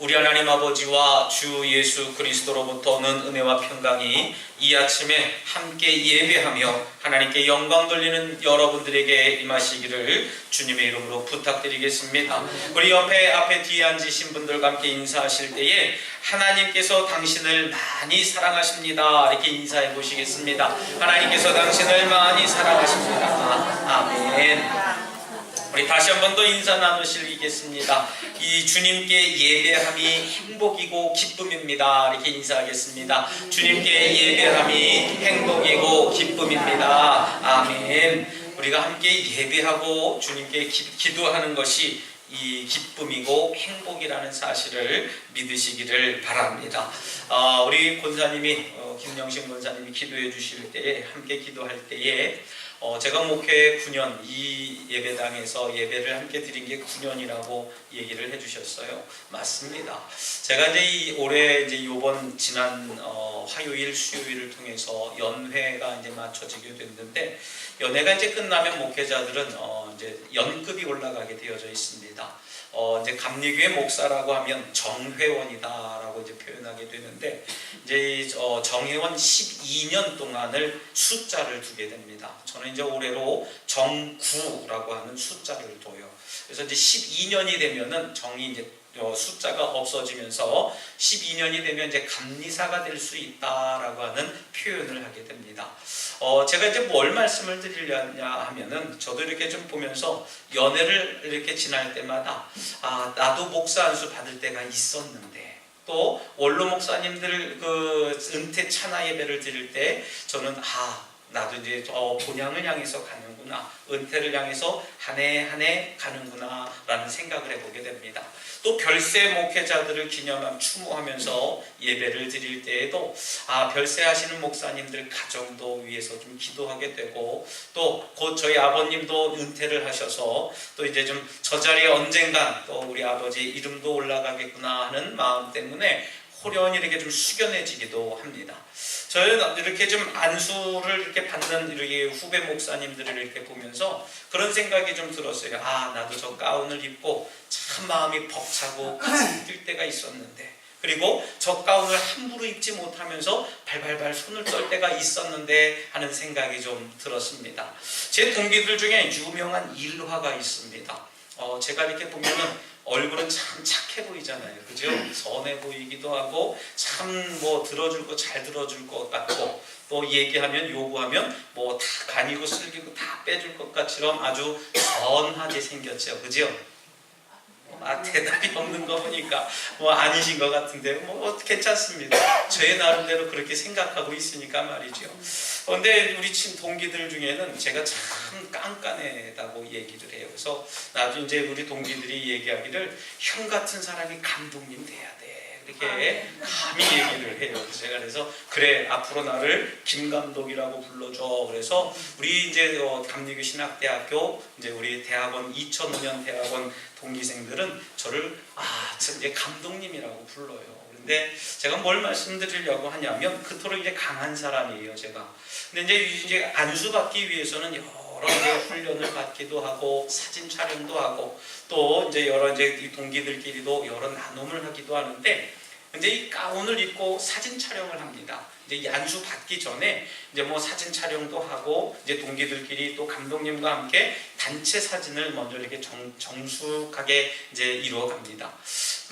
우리 하나님 아버지와 주 예수 그리스도로부터 오는 은혜와 평강이 이 아침에 함께 예배하며 하나님께 영광 돌리는 여러분들에게 임하시기를 주님의 이름으로 부탁드리겠습니다. 우리 앞에 뒤에 앉으신 분들과 함께 인사하실 때에 하나님께서 당신을 많이 사랑하십니다. 이렇게 인사해 보시겠습니다. 하나님께서 당신을 많이 사랑하십니다. 아멘. 우리 다시 한 번 더 인사 나누시겠습니다. 이 주님께 예배함이 행복이고 기쁨입니다. 이렇게 인사하겠습니다. 주님께 예배함이 행복이고 기쁨입니다. 아멘. 우리가 함께 예배하고 주님께 기도하는 것이 이 기쁨이고 행복이라는 사실을 믿으시기를 바랍니다. 우리 권사님이 김영신 권사님이 기도해 주실 때에 함께 기도할 때에 제가 목회 9년 이 예배당에서 예배를 함께 드린 게 9년이라고 얘기를 해주셨어요. 맞습니다. 제가 이제 올해 이제 요번 지난 화요일, 수요일을 통해서 연회가 이제 맞춰지게 됐는데 연회가 이제 끝나면 목회자들은 이제 연급이 올라가게 되어져 있습니다. 이제 감리교회 목사라고 하면 정회원이다라고 이제 표현하게 되는데 이제 정회원 12년 동안을 숫자를 두게 됩니다. 저는 이제 올해로 정구라고 하는 숫자를 둬요. 그래서 이제 12년이 되면은 정이 이제 숫자가 없어지면서 12년이 되면 이제 감리사가 될 수 있다라고 하는 표현을 하게 됩니다. 제가 이제 뭘 말씀을 드리려냐 하면은 저도 이렇게 좀 보면서 연회를 이렇게 지날 때마다 나도 목사 안수 받을 때가 있었는데 또 원로 목사님들 그 은퇴 찬화 예배를 드릴 때 저는 나도 이제 본향을 향해서 가는구나, 은퇴를 향해서 한 해 한 해 가는구나 라는 생각을 해보게 됩니다. 또 별세 목회자들을 기념하며 추모하면서 예배를 드릴 때에도 별세하시는 목사님들 가정도 위해서 좀 기도하게 되고 또 곧 저희 아버님도 은퇴를 하셔서 또 이제 좀 저 자리에 언젠간 또 우리 아버지 이름도 올라가겠구나 하는 마음 때문에 호련히 이렇게 좀 숙연해지기도 합니다. 저는 이렇게 좀 안수를 이렇게 받는 이렇게 후배 목사님들을 이렇게 보면서 그런 생각이 좀 들었어요. 나도 저 가운을 입고 참 마음이 벅차고 가슴이 뛸 때가 있었는데, 그리고 저 가운을 함부로 입지 못하면서 발발발 손을 떨 때가 있었는데 하는 생각이 좀 들었습니다. 제 동기들 중에 유명한 일화가 있습니다. 제가 이렇게 보면은 얼굴은 참 착해 보이잖아요. 그죠? 선해 보이기도 하고 참 뭐 들어줄 거 잘 들어줄 것 같고 또 얘기하면 요구하면 뭐 다 간이고 쓸기고 다 빼줄 것 같처럼 아주 선하게 생겼죠. 그죠? 대답이 없는 거 보니까 아니신 것 같은데 괜찮습니다. 저의 나름대로 그렇게 생각하고 있으니까 말이죠. 그런데 우리 동기들 중에는 제가 참 깐깐하다고 얘기를 해요. 그래서 나중에 이제 우리 동기들이 얘기하기를 형 같은 사람이 감독님 돼야 돼. 이렇게 감히 얘기를 해요. 그래서 그래 앞으로 나를 김 감독이라고 불러줘. 그래서 우리 이제 감리교 신학대학교 이제 우리 대학원 2005년 대학원 동기생들은 저를 이제 감독님이라고 불러요. 근데 제가 뭘 말씀드리려고 하냐면 그토록 이제 강한 사람이에요, 제가. 근데 이제 안수 받기 위해서는 여러 이제 훈련을 받기도 하고 사진 촬영도 하고 또 이제 여러 이제 이 동기들끼리도 여러 나눔을 하기도 하는데 이제 이 가운을 입고 사진 촬영을 합니다. 이제 안수 받기 전에 이제 사진 촬영도 하고 이제 동기들끼리 또 감독님과 함께 단체 사진을 먼저 이렇게 정숙하게 이제 이루어갑니다.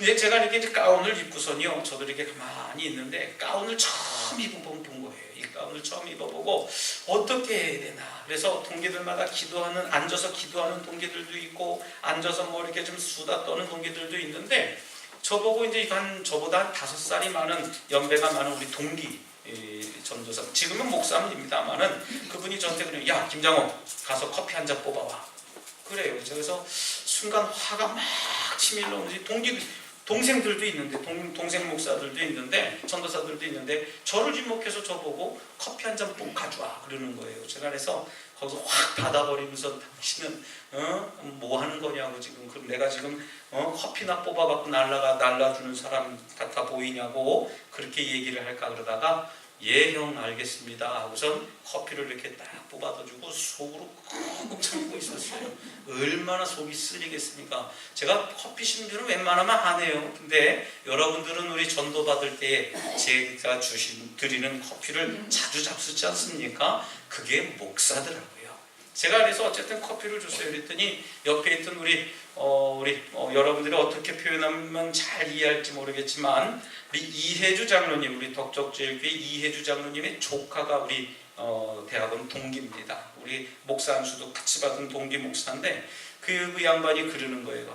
이제 제가 이렇게 가운을 입고선요, 저도 이렇게 가만히 있는데 가운을 처음 입어본 거예요. 이 가운을 처음 입어보고 어떻게 해야 되나. 그래서 동기들마다 앉아서 기도하는 동기들도 있고 앉아서 이렇게 좀 수다 떠는 동기들도 있는데 저보고 이제 저보다 한 5살이 많은 연배가 많은 우리 동기 전도사, 지금은 목사님입니다만은 그분이 저한테 그래요. 야 김장호 가서 커피 한 잔 뽑아와. 그래요. 그래서 순간 화가 막 치밀러 오는지 동생들도 있는데 동생 목사들도 있는데 전도사들도 있는데 저를 지목해서 저보고 커피 한 잔 꼭 가져와 그러는 거예요. 제가 그래서 거기서 확 닫아버리면서 당신은 뭐 하는 거냐고 지금 그럼 내가 지금 커피나 뽑아갖고 날라주는 사람 같아 보이냐고 그렇게 얘기를 할까 그러다가 예, 형 알겠습니다 하고선 커피를 이렇게 딱 뽑아다주고 속으로 꾹꾹 참고 있었어요. 얼마나 속이 쓰리겠습니까? 제가 커피 신주는 웬만하면 안 해요. 근데 여러분들은 우리 전도 받을 때 제가 드리는 커피를 자주 잡수지 않습니까? 그게 목사더라고요. 제가 그래서 어쨌든 커피를 줬어요. 그랬더니 옆에 있던 우리 여러분들이 어떻게 표현하면 잘 이해할지 모르겠지만 우리 이혜주 장로님, 우리 덕적제일교회 이혜주 장로님의 조카가 우리 대학원 동기입니다. 우리 목사 안수도 같이 받은 동기 목사인데 그 양반이 그러는 거예요.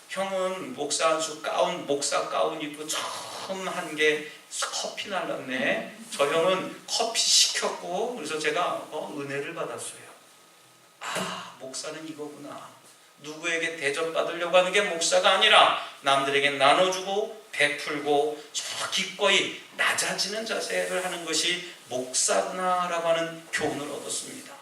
형은 목사 안수 목사 가운 입고 처음 한 게 커피 날랐네. 저 형은 커피 시켰고 그래서 제가 은혜를 받았어요. 아, 목사는 이거구나. 누구에게 대접받으려고 하는 게 목사가 아니라 남들에게 나눠주고 베풀고 저 기꺼이 낮아지는 자세를 하는 것이 목사구나라고 하는 교훈을 얻었습니다.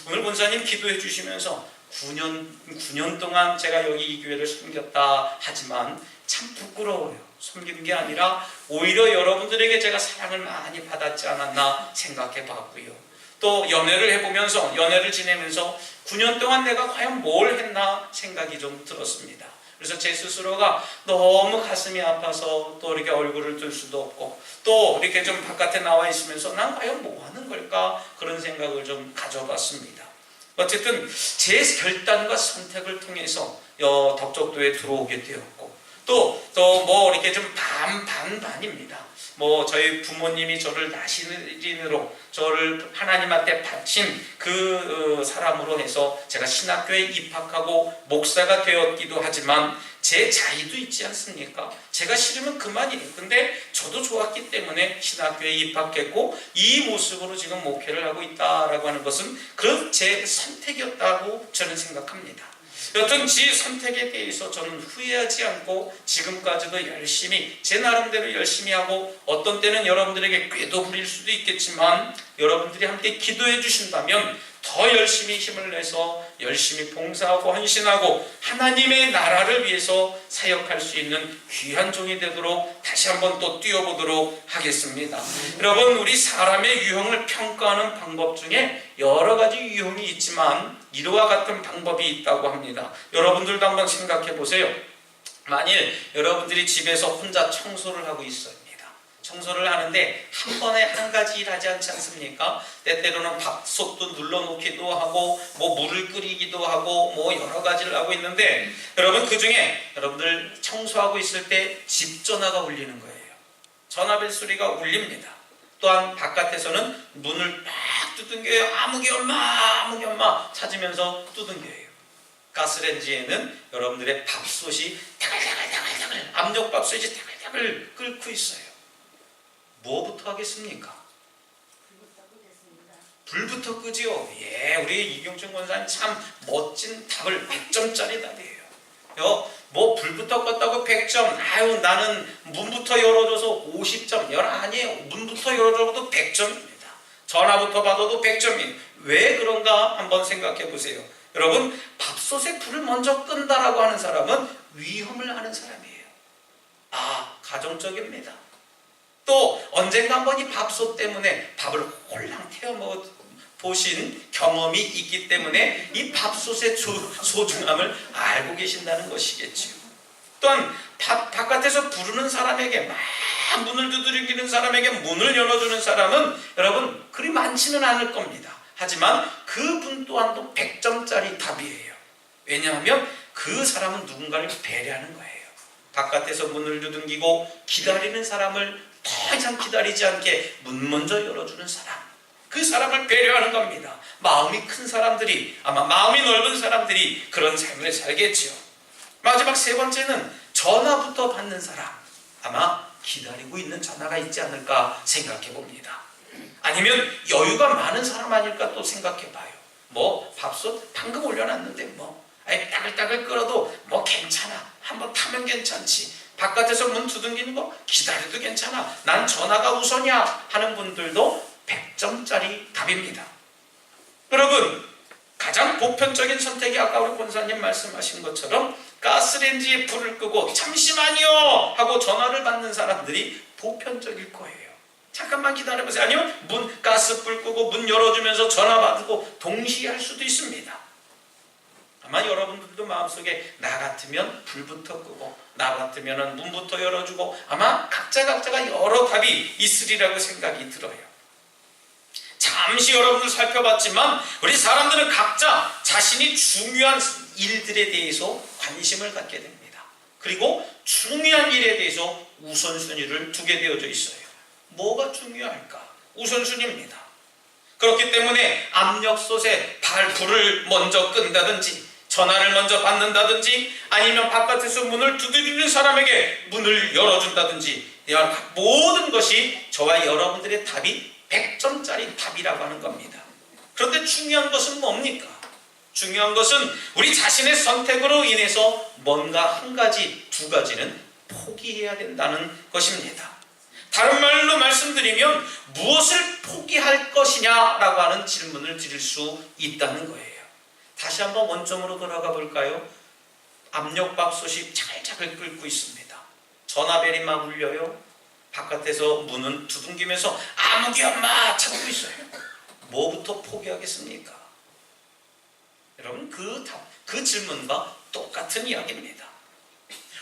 오늘 권사님 기도해 주시면서 9년 동안 제가 여기 이 교회를 섬겼다 하지만 참 부끄러워요. 섬기는 게 아니라 오히려 여러분들에게 제가 사랑을 많이 받았지 않았나 생각해 봤고요. 또 연애를 지내면서 9년 동안 내가 과연 뭘 했나 생각이 좀 들었습니다. 그래서 제 스스로가 너무 가슴이 아파서 또 이렇게 얼굴을 들 수도 없고 또 이렇게 좀 바깥에 나와 있으면서 난 과연 뭐 하는 걸까 그런 생각을 좀 가져봤습니다. 어쨌든 제 결단과 선택을 통해서 덕적도에 들어오게 되었고 또 뭐 이렇게 좀 반입니다. 뭐 저희 부모님이 저를 나시린으로 저를 하나님한테 바친 그 사람으로 해서 제가 신학교에 입학하고 목사가 되었기도 하지만 제 자의도 있지 않습니까? 제가 싫으면 그만이에요. 근데 저도 좋았기 때문에 신학교에 입학했고 이 모습으로 지금 목회를 하고 있다라고 하는 것은 그런 제 선택이었다고 저는 생각합니다. 여튼 지 선택에 대해서 저는 후회하지 않고 지금까지도 열심히 제 나름대로 열심히 하고 어떤 때는 여러분들에게 꾀도 부릴 수도 있겠지만 여러분들이 함께 기도해 주신다면 더 열심히 힘을 내서 열심히 봉사하고 헌신하고 하나님의 나라를 위해서 사역할 수 있는 귀한 종이 되도록 다시 한번 또 뛰어보도록 하겠습니다. 여러분, 우리 사람의 유형을 평가하는 방법 중에 여러 가지 유형이 있지만 이와 같은 방법이 있다고 합니다. 여러분들도 한번 생각해 보세요. 만일 여러분들이 집에서 혼자 청소를 하고 있습니다. 청소를 하는데 한 번에 한 가지 일 하지 않지 않습니까? 때때로는 밥솥도 눌러놓기도 하고 뭐 물을 끓이기도 하고 뭐 여러 가지를 하고 있는데 여러분, 그 중에 여러분들 청소하고 있을 때 집 전화가 울리는 거예요. 전화벨 소리가 울립니다. 또한 바깥에서는 문을 막 두둥겨요. 아무개 엄마 찾으면서 두둥겨요. 가스레인지에는 여러분들의 밥솥이 다글다글 압력밥솥이 다글다글 끓고 있어요. 뭐부터 하겠습니까? 불부터 끄지요. 예, 우리 이경준 권사님 참 멋진 답을 100점짜리 답이에요. 뭐 불부터 껐다고 100점. 아유, 나는 문부터 열어줘서 50점. 아니에요. 문부터 열어줘도 100점입니다. 전화부터 받아도 100점이에요. 왜 그런가 한번 생각해 보세요. 여러분, 밥솥에 불을 먼저 끈다라고 하는 사람은 위험을 하는 사람이에요. 아, 가정적입니다. 또 언젠가 한번 이 밥솥 때문에 밥을 홀랑 태워 보신 경험이 있기 때문에 이 밥솥의 소중함을 알고 계신다는 것이겠지요. 또한 바깥에서 부르는 사람에게 막 문을 두드리는 사람에게 문을 열어주는 사람은 여러분 그리 많지는 않을 겁니다. 하지만 그분 또한도 100점짜리 답이에요. 왜냐하면 그 사람은 누군가를 배려하는 거예요. 바깥에서 문을 두둥기고 기다리는 사람을 더 이상 기다리지 않게 문 먼저 열어주는 사람, 그 사람을 배려하는 겁니다. 마음이 큰 사람들이, 아마 마음이 넓은 사람들이 그런 삶을 살겠지요. 마지막 세 번째는 전화부터 받는 사람, 아마 기다리고 있는 전화가 있지 않을까 생각해 봅니다. 아니면 여유가 많은 사람 아닐까 또 생각해 봐요. 뭐 밥솥 방금 올려놨는데 뭐 따글따글 끓어도 뭐 괜찮아, 한번 타면 괜찮지, 바깥에서 문 두둥기는 거 기다려도 괜찮아, 난 전화가 우선이야 하는 분들도 100점짜리 답입니다. 여러분, 가장 보편적인 선택이 아까 우리 권사님 말씀하신 것처럼 가스레인지에 불을 끄고 잠시만요 하고 전화를 받는 사람들이 보편적일 거예요. 잠깐만 기다려보세요. 아니면 가스불 끄고 문 열어주면서 전화 받고 동시에 할 수도 있습니다. 아마 여러분들도 마음속에 나 같으면 불부터 끄고 나 같으면 문부터 열어주고 아마 각자가 여러 답이 있으리라고 생각이 들어요. 잠시 여러분들 살펴봤지만 우리 사람들은 각자 자신이 중요한 일들에 대해서 관심을 갖게 됩니다. 그리고 중요한 일에 대해서 우선순위를 두게 되어져 있어요. 뭐가 중요할까? 우선순위입니다. 그렇기 때문에 압력솥에 불을 먼저 끈다든지 전화를 먼저 받는다든지 아니면 바깥에서 문을 두드리는 사람에게 문을 열어준다든지 모든 것이 저와 여러분들의 답이 100점짜리 답이라고 하는 겁니다. 그런데 중요한 것은 뭡니까? 중요한 것은 우리 자신의 선택으로 인해서 뭔가 한 가지, 두 가지는 포기해야 된다는 것입니다. 다른 말로 말씀드리면 무엇을 포기할 것이냐라고 하는 질문을 드릴 수 있다는 거예요. 다시 한번 원점으로 돌아가 볼까요? 압력밥솥이 차글차글 끓고 있습니다. 전화벨이 막 울려요. 바깥에서 문은 두둥기면서 아무개 엄마 찾고 있어요. 뭐부터 포기하겠습니까? 여러분 그 질문과 똑같은 이야기입니다.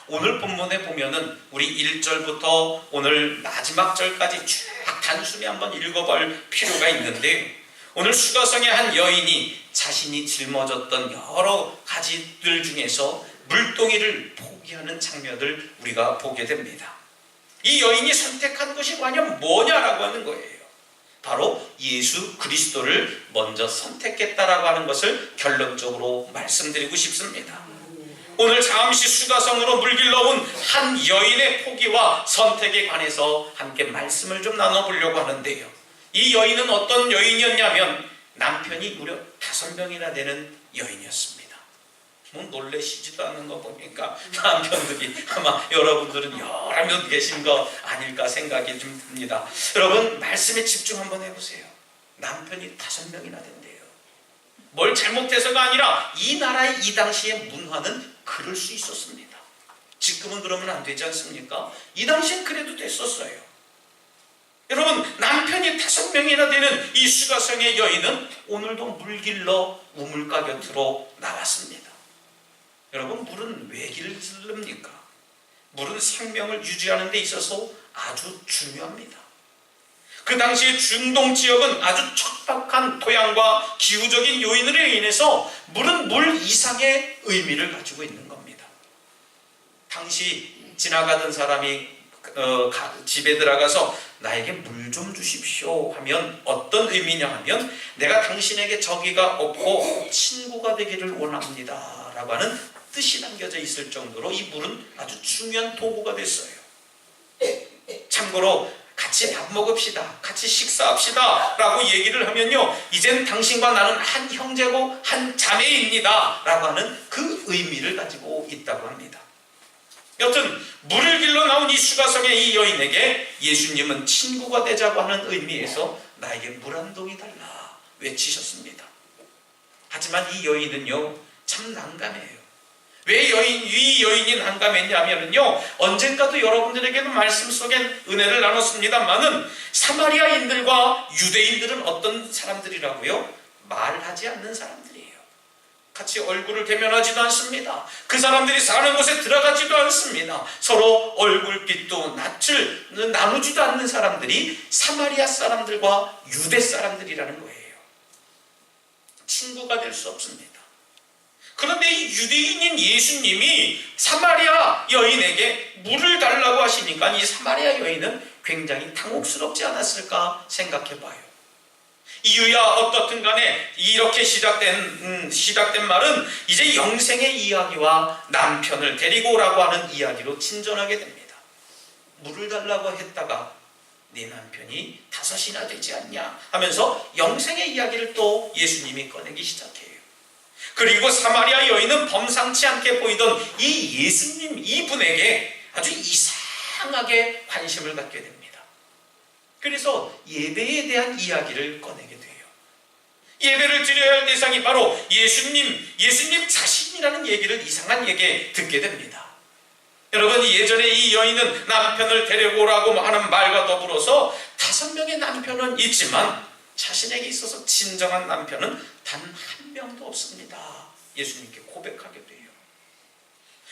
오늘 본문에 보면은 우리 1절부터 오늘 마지막 절까지 쭉 단순히 한번 읽어볼 필요가 있는데 오늘 수가성의 한 여인이 자신이 짊어졌던 여러 가지들 중에서 물동이를 포기하는 장면을 우리가 보게 됩니다. 이 여인이 선택한 것이 과연 뭐냐라고 하는 거예요. 바로 예수 그리스도를 먼저 선택했다라고 하는 것을 결론적으로 말씀드리고 싶습니다. 오늘 잠시 수가성으로 물길러 온 한 여인의 포기와 선택에 관해서 함께 말씀을 좀 나눠보려고 하는데요. 이 여인은 어떤 여인이었냐면 남편이 무려 5명이나 되는 여인이었습니다. 뭐 놀라시지도 않는 거 보니까 남편들이 아마 여러분들은 여러 명 계신 거 아닐까 생각이 좀 듭니다. 여러분 말씀에 집중 한번 해보세요. 남편이 5명이나 된대요. 뭘 잘못해서가 아니라 이 나라의 이 당시의 문화는 그럴 수 있었습니다. 지금은 그러면 안 되지 않습니까? 이 당시엔 그래도 됐었어요. 여러분 남편이 5명이나 되는 이 수가성의 여인은 오늘도 물길러 우물가 곁으로 나왔습니다. 여러분 물은 왜 길릅니까? 물은 생명을 유지하는 데 있어서 아주 중요합니다. 그 당시에 중동 지역은 아주 척박한 토양과 기후적인 요인으로 인해서 물은 물 이상의 의미를 가지고 있는 겁니다. 당시 지나가던 사람이 집에 들어가서 나에게 물 좀 주십시오 하면 어떤 의미냐 하면 내가 당신에게 적의가 없고 친구가 되기를 원합니다 라고 하는 뜻이 담겨져 있을 정도로 이 물은 아주 중요한 도구가 됐어요. 참고로 같이 밥 먹읍시다, 같이 식사합시다 라고 얘기를 하면요 이젠 당신과 나는 한 형제고 한 자매입니다 라고 하는 그 의미를 가지고 있다고 합니다. 여튼 물을 길러 나온 이 수가성의 이 여인에게 예수님은 친구가 되자고 하는 의미에서 나에게 물 한 동이 달라 외치셨습니다. 하지만 이 여인은요 참 난감해요. 왜 이 여인이 난감했냐면요 언젠가도 여러분들에게도 말씀 속엔 은혜를 나눴습니다만은 사마리아인들과 유대인들은 어떤 사람들이라고요? 말하지 않는 사람들이에요. 같이 얼굴을 대면하지도 않습니다. 그 사람들이 사는 곳에 들어가지도 않습니다. 서로 얼굴빛도 낯을 나누지도 않는 사람들이 사마리아 사람들과 유대 사람들이라는 거예요. 친구가 될 수 없습니다. 그런데 이 유대인인 예수님이 사마리아 여인에게 물을 달라고 하시니까 이 사마리아 여인은 굉장히 당혹스럽지 않았을까 생각해 봐요. 이유야 어떻든 간에 이렇게 시작된 말은 이제 영생의 이야기와 남편을 데리고 오라고 하는 이야기로 진전하게 됩니다. 물을 달라고 했다가 네 남편이 5이나 되지 않냐 하면서 영생의 이야기를 또 예수님이 꺼내기 시작해요. 그리고 사마리아 여인은 범상치 않게 보이던 이 예수님 이분에게 아주 이상하게 관심을 갖게 됩니다. 그래서 예배에 대한 이야기를 꺼내게 돼요. 예배를 드려야 할 대상이 바로 예수님 자신이라는 얘기를 이상한 얘기에 듣게 됩니다. 여러분 예전에 이 여인은 남편을 데리고 오라고 하는 말과 더불어서 5명의 남편은 있지만 자신에게 있어서 진정한 남편은 단 한 명도 없습니다. 예수님께 고백하게 돼요.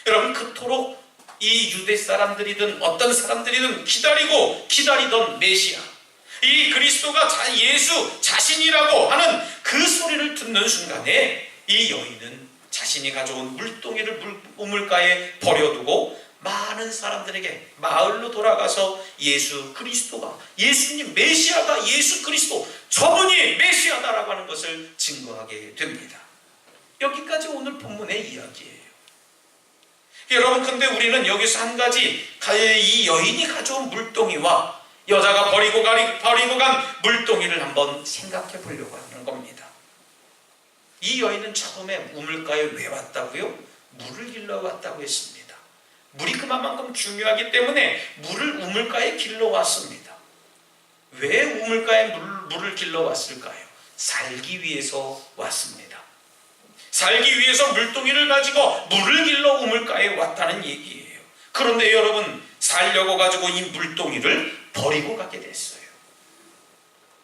여러분, 그토록 이 유대 사람들이든 어떤 사람들이든 기다리던 메시아, 이 그리스도가 예수 자신이라고 하는 그 소리를 듣는 순간에 이 여인은 자신이 가져온 물동이를 우물가에 버려두고 많은 사람들에게 마을로 돌아가서 예수 그리스도가, 예수님 메시아가 예수 그리스도, 저분이 메시아다라고 하는 것을 증거하게 됩니다. 여기까지 오늘 본문의 이야기예요. 여러분, 근데 우리는 여기서 한 가지, 이 여인이 가져온 물동이와 여자가 버리고 간 물동이를 한번 생각해 보려고 하는 겁니다. 이 여인은 처음에 우물가에 왜 왔다고요? 물을 길러 왔다고 했습니다. 물이 그만큼 중요하기 때문에 물을 우물가에 길러 왔습니다. 왜 우물가에 물을 길러 왔을까요? 살기 위해서 왔습니다. 살기 위해서 물동이를 가지고 물을 길러 우물가에 왔다는 얘기예요. 그런데 여러분, 살려고 가지고 이 물동이를 버리고 가게 됐어요.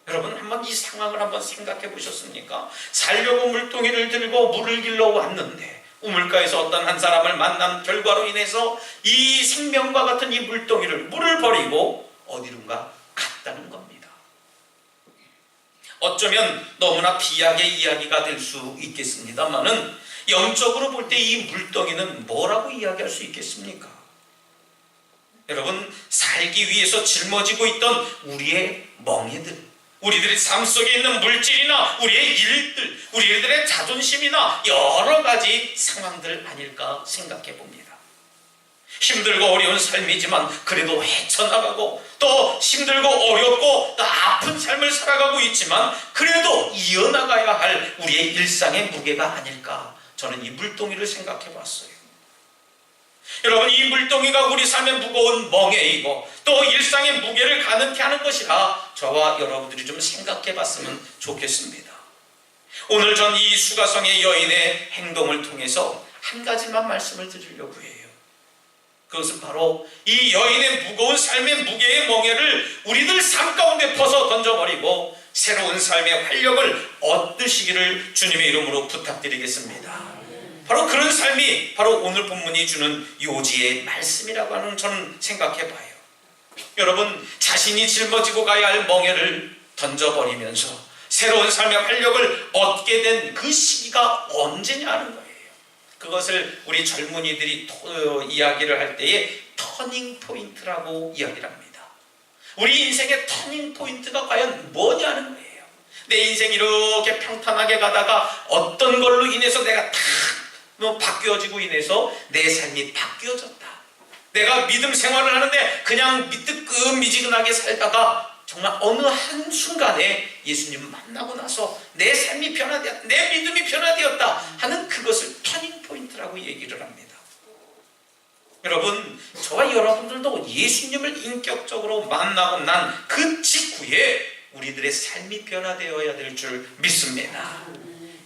여러분, 한번 이 상황을 한번 생각해 보셨습니까? 살려고 물동이를 들고 물을 길러 왔는데 우물가에서 어떤 한 사람을 만난 결과로 인해서 이 생명과 같은 이 물동이를, 물을 버리고 어디론가 갔다는 겁니다. 어쩌면 너무나 비약의 이야기가 될 수 있겠습니다만은 영적으로 볼 때 이 물동이는 뭐라고 이야기할 수 있겠습니까? 여러분, 살기 위해서 짊어지고 있던 우리의 멍에들, 우리들의 삶 속에 있는 물질이나 우리의 일들, 우리들의 자존심이나 여러 가지 상황들 아닐까 생각해 봅니다. 힘들고 어려운 삶이지만 그래도 헤쳐나가고, 또 힘들고 어렵고 또 아픈 삶을 살아가고 있지만 그래도 이어나가야 할 우리의 일상의 무게가 아닐까, 저는 이 물동이를 생각해 봤어요. 여러분, 이 물동이가 우리 삶의 무거운 멍에이고 또 일상의 무게를 가능케 하는 것이라 저와 여러분들이 좀 생각해 봤으면 좋겠습니다. 오늘 전 이 수가성의 여인의 행동을 통해서 한 가지만 말씀을 드리려고 해요. 그것은 바로 이 여인의 무거운 삶의 무게의 멍에를 우리들 삶 가운데 벗어 던져버리고 새로운 삶의 활력을 얻으시기를 주님의 이름으로 부탁드리겠습니다. 바로 그런 삶이 바로 오늘 본문이 주는 요지의 말씀이라고 하는 저는 생각해 봐요. 여러분, 자신이 짊어지고 가야 할 멍에를 던져버리면서 새로운 삶의 활력을 얻게 된 그 시기가 언제냐 하는 거예요. 그것을 우리 젊은이들이 이야기를 할 때에 터닝 포인트라고 이야기를 합니다. 우리 인생의 터닝 포인트가 과연 뭐냐는 거예요. 내 인생이 이렇게 평탄하게 가다가 어떤 걸로 인해서 내가 탁 바뀌어지고 인해서 내 삶이 바뀌어졌다. 내가 믿음 생활을 하는데 그냥 미지근하게 살다가 정말 어느 한순간에 예수님을 만나고 나서 내 삶이 변화되었다, 내 믿음이 변화되었다 하는 그것을 터닝 포인트라고 얘기를 합니다. 여러분, 저와 여러분들도 예수님을 인격적으로 만나고 난 그 직후에 우리들의 삶이 변화되어야 될 줄 믿습니다.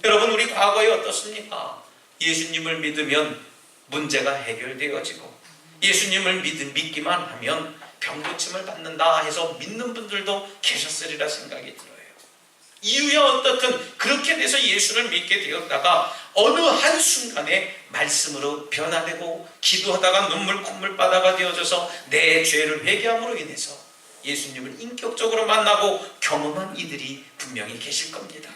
여러분, 우리 과거에 어떻습니까? 예수님을 믿으면 문제가 해결되어지고 예수님을 믿기만 하면 병고침을 받는다 해서 믿는 분들도 계셨으리라 생각이 들어요. 이유야 어떻든 그렇게 돼서 예수를 믿게 되었다가 어느 한순간에 말씀으로 변화되고 기도하다가 눈물 콧물바다가 되어져서 내 죄를 회개함으로 인해서 예수님을 인격적으로 만나고 경험한 이들이 분명히 계실 겁니다.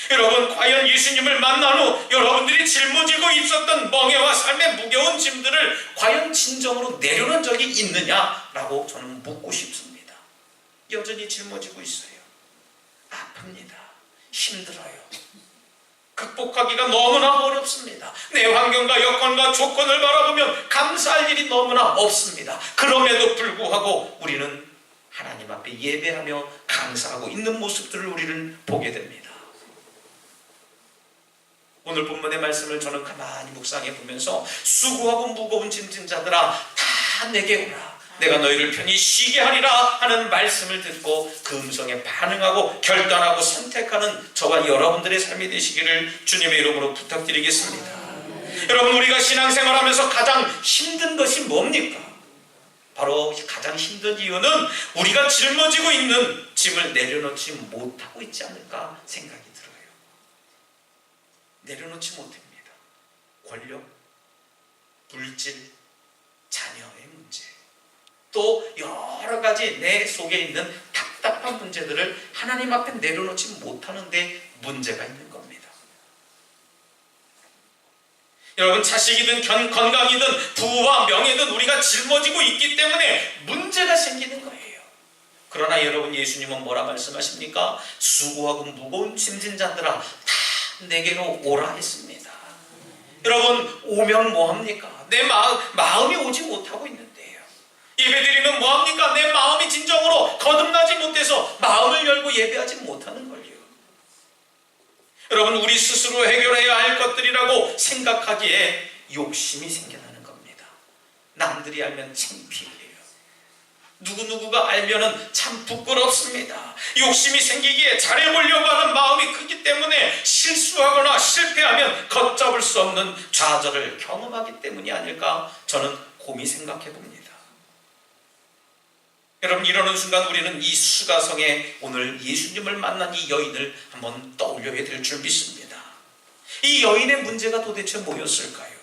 여러분, 과연 예수님을 만난 후 여러분들이 짊어지고 있었던 멍에와 삶의 무거운 짐들을 과연 진정으로 내려놓은 적이 있느냐라고 저는 묻고 싶습니다. 여전히 짊어지고 있어요. 아픕니다. 힘들어요. 극복하기가 너무나 어렵습니다. 내 환경과 여건과 조건을 바라보면 감사할 일이 너무나 없습니다. 그럼에도 불구하고 우리는 하나님 앞에 예배하며 감사하고 있는 모습들을 우리는 보게 됩니다. 오늘 본문의 말씀을 저는 가만히 묵상해 보면서 수고하고 무거운 짐진 자들아 다 내게 오라, 내가 너희를 편히 쉬게 하리라 하는 말씀을 듣고 그 음성에 반응하고 결단하고 선택하는 저와 여러분들의 삶이 되시기를 주님의 이름으로 부탁드리겠습니다. 여러분, 우리가 신앙생활하면서 가장 힘든 것이 뭡니까? 바로 가장 힘든 이유는 우리가 짊어지고 있는 짐을 내려놓지 못하고 있지 않을까 생각이 들어요. 내려놓지 못합니다. 권력, 물질, 자녀의 문제, 또 여러 가지 내 속에 있는 답답한 문제들을 하나님 앞에 내려놓지 못하는데 문제가 있는 겁니다. 여러분, 자식이든 건강이든 부와 명예든 우리가 짊어지고 있기 때문에 문제가 생기는 거예요. 그러나 여러분, 예수님은 뭐라 말씀하십니까? 수고하고 무거운 짐진 자들아 다 내게로 오라 했습니다. 여러분, 오면 뭐합니까? 내 마음이 오지 못하고 있는데요. 예배드리면 뭐합니까? 내 마음이 진정으로 거듭나지 못해서 마음을 열고 예배하지 못하는 걸요. 여러분, 우리 스스로 해결해야 할 것들이라고 생각하기에 욕심이 생겨나는 겁니다. 남들이 알면 창피해요. 누구누구가 알면은 참 부끄럽습니다. 욕심이 생기기에 잘해보려고 하는 마음이 크기 때문에 실수하거나 실패하면 걷잡을 수 없는 좌절을 경험하기 때문이 아닐까 저는 곰이 생각해 봅니다. 여러분, 이러는 순간 우리는 이 수가성에 오늘 예수님을 만난 이 여인을 한번 떠올려야 될 줄 믿습니다. 이 여인의 문제가 도대체 뭐였을까요?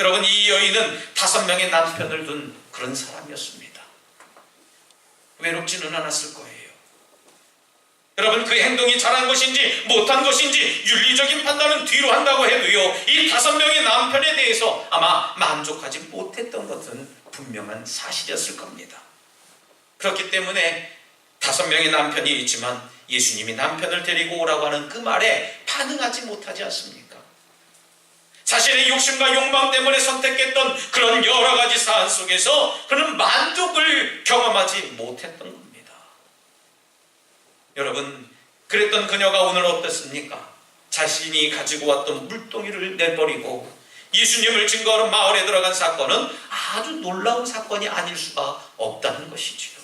여러분, 이 여인은 5명의 남편을 둔 그런 사람이었습니다. 외롭지는 않았을 거예요. 여러분, 그 행동이 잘한 것인지 못한 것인지 윤리적인 판단은 뒤로 한다고 해도요, 이 5명의 남편에 대해서 아마 만족하지 못했던 것은 분명한 사실이었을 겁니다. 그렇기 때문에 5명의 남편이 있지만 예수님이 남편을 데리고 오라고 하는 그 말에 반응하지 못하지 않습니까? 자신의 욕심과 욕망 때문에 선택했던 그런 여러 가지 사안 속에서 그는 만족을 경험하지 못했던 겁니다. 여러분, 그랬던 그녀가 오늘 어떻습니까? 자신이 가지고 왔던 물동이를 내버리고 예수님을 증거하러 마을에 들어간 사건은 아주 놀라운 사건이 아닐 수가 없다는 것이지요.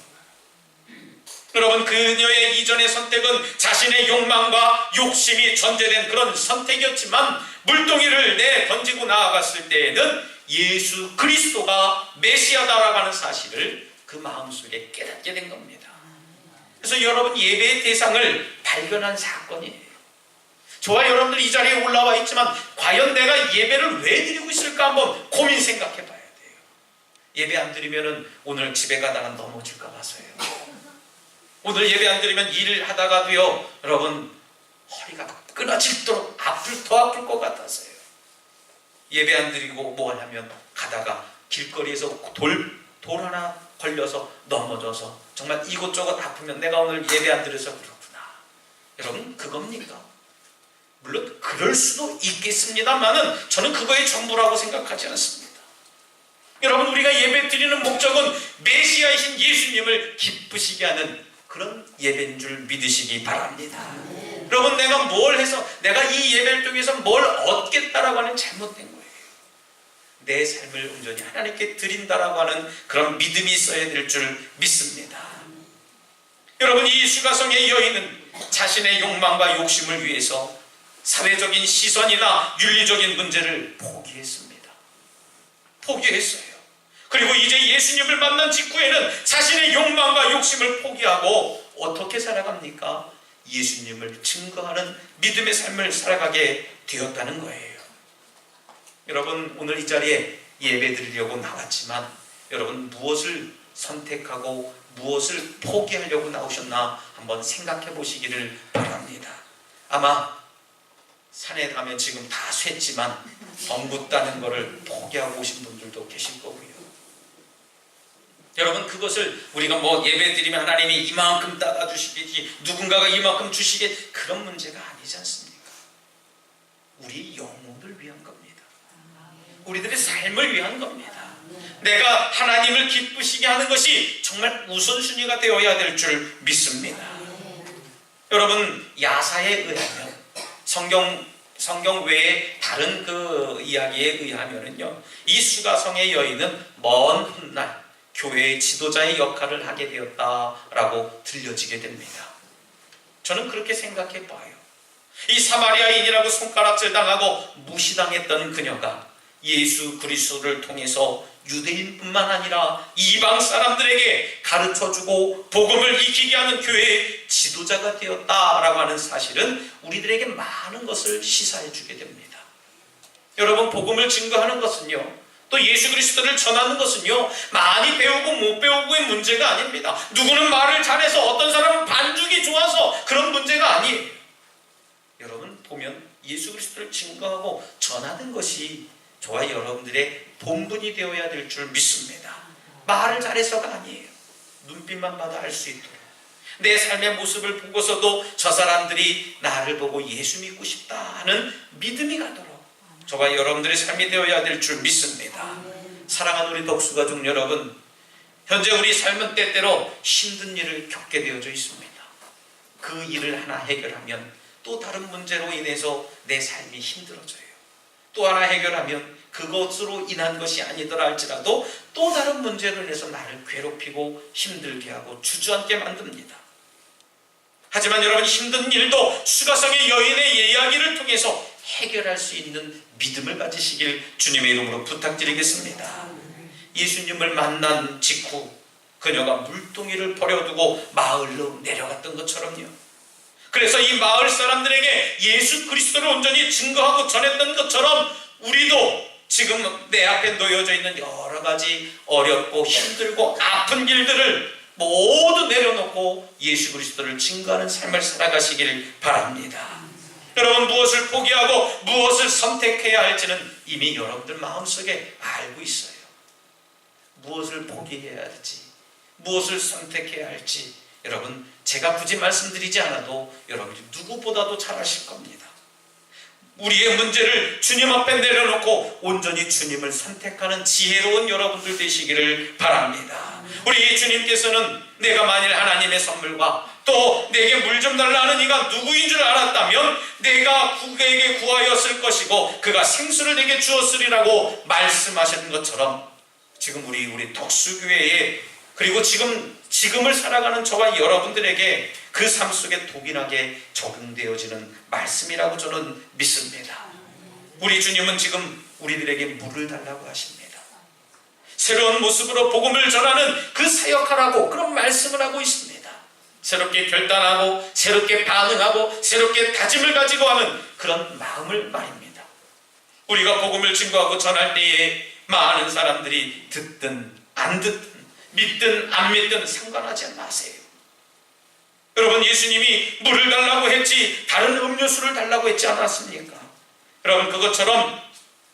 여러분, 그녀의 이전의 선택은 자신의 욕망과 욕심이 전제된 그런 선택이었지만 물동이를 내던지고 나아갔을 때에는 예수 그리스도가 메시아다라고 하는 사실을 그 마음속에 깨닫게 된 겁니다. 그래서 여러분, 예배의 대상을 발견한 사건이에요. 저와 여러분들 이 자리에 올라와 있지만 과연 내가 예배를 왜 드리고 있을까 한번 고민 생각해 봐야 돼요. 예배 안 드리면 오늘 집에 가다가 넘어질까 봐서요. 오늘 예배 안 드리면 일을 하다가도요, 여러분, 허리가 끊어질도록 더 아플 것 같아서요. 예배 안 드리고 뭐 하냐면 가다가 길거리에서 돌 하나 걸려서 넘어져서 정말 이곳저곳 아프면 내가 오늘 예배 안 드려서 그렇구나. 여러분, 그겁니까? 물론 그럴 수도 있겠습니다만은 저는 그거의 전부라고 생각하지 않습니다. 여러분, 우리가 예배 드리는 목적은 메시아이신 예수님을 기쁘시게 하는 그런 예배인 줄 믿으시기 바랍니다. 여러분, 내가 뭘 해서 내가 이 예배를 통해서 뭘 얻겠다라고 하는 잘못된 거예요. 내 삶을 온전히 하나님께 드린다라고 하는 그런 믿음이 있어야 될 줄 믿습니다. 여러분, 이 수가성의 여인은 자신의 욕망과 욕심을 위해서 사회적인 시선이나 윤리적인 문제를 포기했습니다. 포기했어요. 그리고 이제 예수님을 만난 직후에는 자신의 욕망과 욕심을 포기하고 어떻게 살아갑니까? 예수님을 증거하는 믿음의 삶을 살아가게 되었다는 거예요. 여러분, 오늘 이 자리에 예배 드리려고 나왔지만 여러분, 무엇을 선택하고 무엇을 포기하려고 나오셨나 한번 생각해 보시기를 바랍니다. 아마 산에 가면 지금 다 쇳지만 덩구 따는 것을 포기하고 오신 분들도 계실 거고요. 여러분, 그것을 우리가 뭐 예배 드리면 하나님이 이만큼 따라주시겠지, 누군가가 이만큼 주시겠지, 그런 문제가 아니지 않습니까? 우리 영혼을 위한 겁니다. 우리들의 삶을 위한 겁니다. 내가 하나님을 기쁘시게 하는 것이 정말 우선순위가 되어야 될 줄 믿습니다. 여러분, 야사에 의하면 성경 외에 다른 그 이야기에 의하면은요, 이 수가성의 여인은 먼 훗날 교회의 지도자의 역할을 하게 되었다라고 들려지게 됩니다. 저는 그렇게 생각해 봐요. 이 사마리아인이라고 손가락질 당하고 무시당했던 그녀가 예수 그리스도를 통해서 유대인뿐만 아니라 이방 사람들에게 가르쳐주고 복음을 익히게 하는 교회의 지도자가 되었다라고 하는 사실은 우리들에게 많은 것을 시사해 주게 됩니다. 여러분, 복음을 증거하는 것은요, 또 예수 그리스도를 전하는 것은요, 많이 배우고 못 배우고의 문제가 아닙니다. 누구는 말을 잘해서 어떤 사람은 반죽이 좋아서 그런 문제가 아니에요. 여러분, 보면 예수 그리스도를 증거하고 전하는 것이 저와 여러분들의 본분이 되어야 될 줄 믿습니다. 말을 잘해서가 아니에요. 눈빛만 봐도 알 수 있도록, 내 삶의 모습을 보고서도 저 사람들이 나를 보고 예수 믿고 싶다 하는 믿음이 가도록 저와 여러분들의 삶이 되어야 될 줄 믿습니다. 사랑하는 우리 덕수가족 여러분, 현재 우리 삶은 때때로 힘든 일을 겪게 되어져 있습니다. 그 일을 하나 해결하면 또 다른 문제로 인해서 내 삶이 힘들어져요. 또 하나 해결하면 그것으로 인한 것이 아니더라 할지라도 또 다른 문제로 인해서 나를 괴롭히고 힘들게 하고 주저앉게 만듭니다. 하지만 여러분, 힘든 일도 수가성의 여인의 이야기를 통해서 해결할 수 있는 믿음을 가지시길 주님의 이름으로 부탁드리겠습니다. 예수님을 만난 직후 그녀가 물동이를 버려두고 마을로 내려갔던 것처럼요. 그래서 이 마을 사람들에게 예수 그리스도를 온전히 증거하고 전했던 것처럼 우리도 지금 내 앞에 놓여져 있는 여러 가지 어렵고 힘들고 아픈 길들을 모두 내려놓고 예수 그리스도를 증거하는 삶을 살아가시길 바랍니다. 여러분, 무엇을 포기하고 무엇을 선택해야 할지는 이미 여러분들 마음속에 알고 있어요. 무엇을 포기해야 할지, 무엇을 선택해야 할지 여러분, 제가 굳이 말씀드리지 않아도 여러분이 누구보다도 잘 아실 겁니다. 우리의 문제를 주님 앞에 내려놓고 온전히 주님을 선택하는 지혜로운 여러분들 되시기를 바랍니다. 우리 주님께서는 내가 만일 하나님의 선물과 또 내게 물 좀 달라 하는 이가 누구인 줄 알았다면 내가 그에게 구하였을 것이고 그가 생수를 내게 주었으리라고 말씀하신 것처럼 지금 우리 덕수교회에, 그리고 지금을 살아가는 저와 여러분들에게 그 삶 속에 독일하게 적용되어지는 말씀이라고 저는 믿습니다. 우리 주님은 지금 우리들에게 물을 달라고 하십니다. 새로운 모습으로 복음을 전하는 그 사역하라고 그런 말씀을 하고 있습니다. 새롭게 결단하고 새롭게 반응하고 새롭게 다짐을 가지고 하는 그런 마음을 말입니다. 우리가 복음을 증거하고 전할 때에 많은 사람들이 듣든 안 듣든 믿든 안 믿든 상관하지 마세요. 여러분, 예수님이 물을 달라고 했지 다른 음료수를 달라고 했지 않았습니까? 여러분, 그것처럼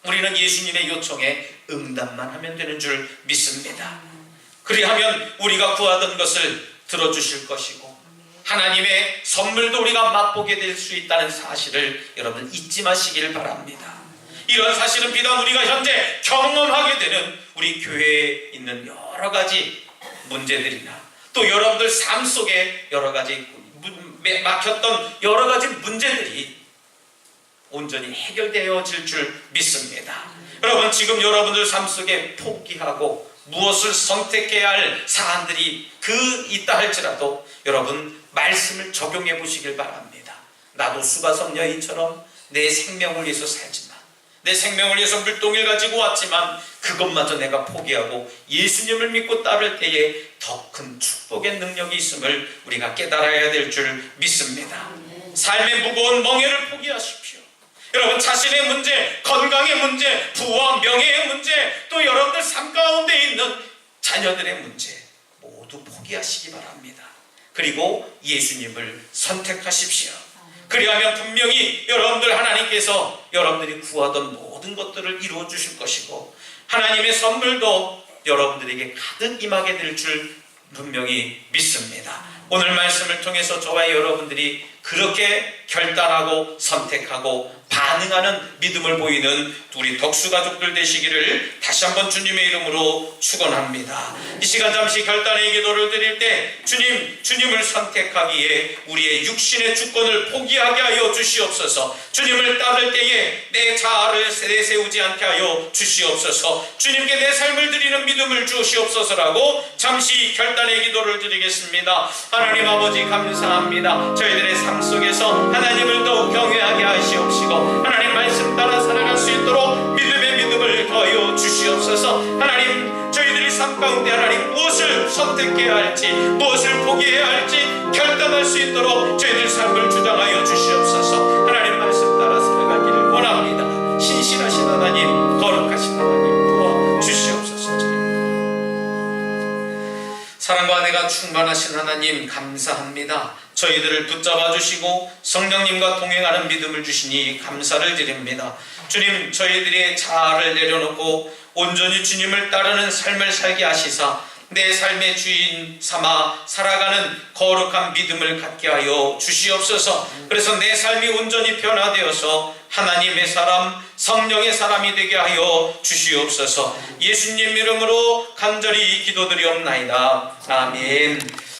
우리는 예수님의 요청에 응답만 하면 되는 줄 믿습니다. 그리하면 우리가 구하던 것을 들어주실 것이고 하나님의 선물도 우리가 맛보게 될 수 있다는 사실을 여러분 잊지 마시길 바랍니다. 이런 사실은 비단 우리가 현재 경험하게 되는 우리 교회에 있는 여러 가지 문제들이나 또 여러분들 삶 속에 여러 가지 막혔던 여러 가지 문제들이 온전히 해결되어질 줄 믿습니다. 여러분, 지금 여러분들 삶 속에 포기하고 무엇을 선택해야 할 사안들이 있다 할지라도 여러분 말씀을 적용해 보시길 바랍니다. 나도 수가성 여인처럼 내 생명을 위해서 살지만, 내 생명을 위해서 물동이를 가지고 왔지만 그것마저 내가 포기하고 예수님을 믿고 따를 때에 더 큰 축복의 능력이 있음을 우리가 깨달아야 될 줄 믿습니다. 삶의 무거운 멍에를 포기하십시오. 여러분, 자신의 문제, 건강의 문제, 부와 명예의 문제, 또 여러분들 삶 가운데 있는 자녀들의 문제 모두 포기하시기 바랍니다. 그리고 예수님을 선택하십시오. 그리하면 분명히 여러분들 하나님께서 여러분들이 구하던 모든 것들을 이루어 주실 것이고 하나님의 선물도 여러분들에게 가득 임하게 될 줄 분명히 믿습니다. 오늘 말씀을 통해서 저와 여러분들이 그렇게 결단하고 선택하고 반응하는 믿음을 보이는 우리 덕수가족들 되시기를 다시 한번 주님의 이름으로 축원합니다. 이 시간 잠시 결단의 기도를 드릴 때 주님을 선택하기에 우리의 육신의 주권을 포기하게 하여 주시옵소서. 주님을 따를 때에 내 자아를 내세우지 않게 하여 주시옵소서. 주님께 내 삶을 드리는 믿음을 주시옵소서라고 잠시 결단의 기도를 드리겠습니다. 하나님 아버지 감사합니다. 저희들의 삶 속에서 하나님을 더욱 경외하게 하시옵시고 하나님 말씀 따라 살아갈 수 있도록 믿음의 믿음을 더하여 주시옵소서. 하나님, 저희들의 삶 가운데 하나님 무엇을 선택해야 할지, 무엇을 포기해야 할지 결단할 수 있도록 저희들 삶을 주장하여 주시옵소서. 하나님 말씀 따라 살아가기를 원합니다. 신실하신 하나님, 거룩하신 하나님 도와주시옵소서. 사랑과 은혜가 충만하신 하나님 감사합니다. 저희들을 붙잡아 주시고 성령님과 동행하는 믿음을 주시니 감사를 드립니다. 주님, 저희들의 자아를 내려놓고 온전히 주님을 따르는 삶을 살게 하시사 내 삶의 주인 삼아 살아가는 거룩한 믿음을 갖게 하여 주시옵소서. 그래서 내 삶이 온전히 변화되어서 하나님의 사람, 성령의 사람이 되게 하여 주시옵소서. 예수님 이름으로 간절히 기도드리옵나이다. 아멘.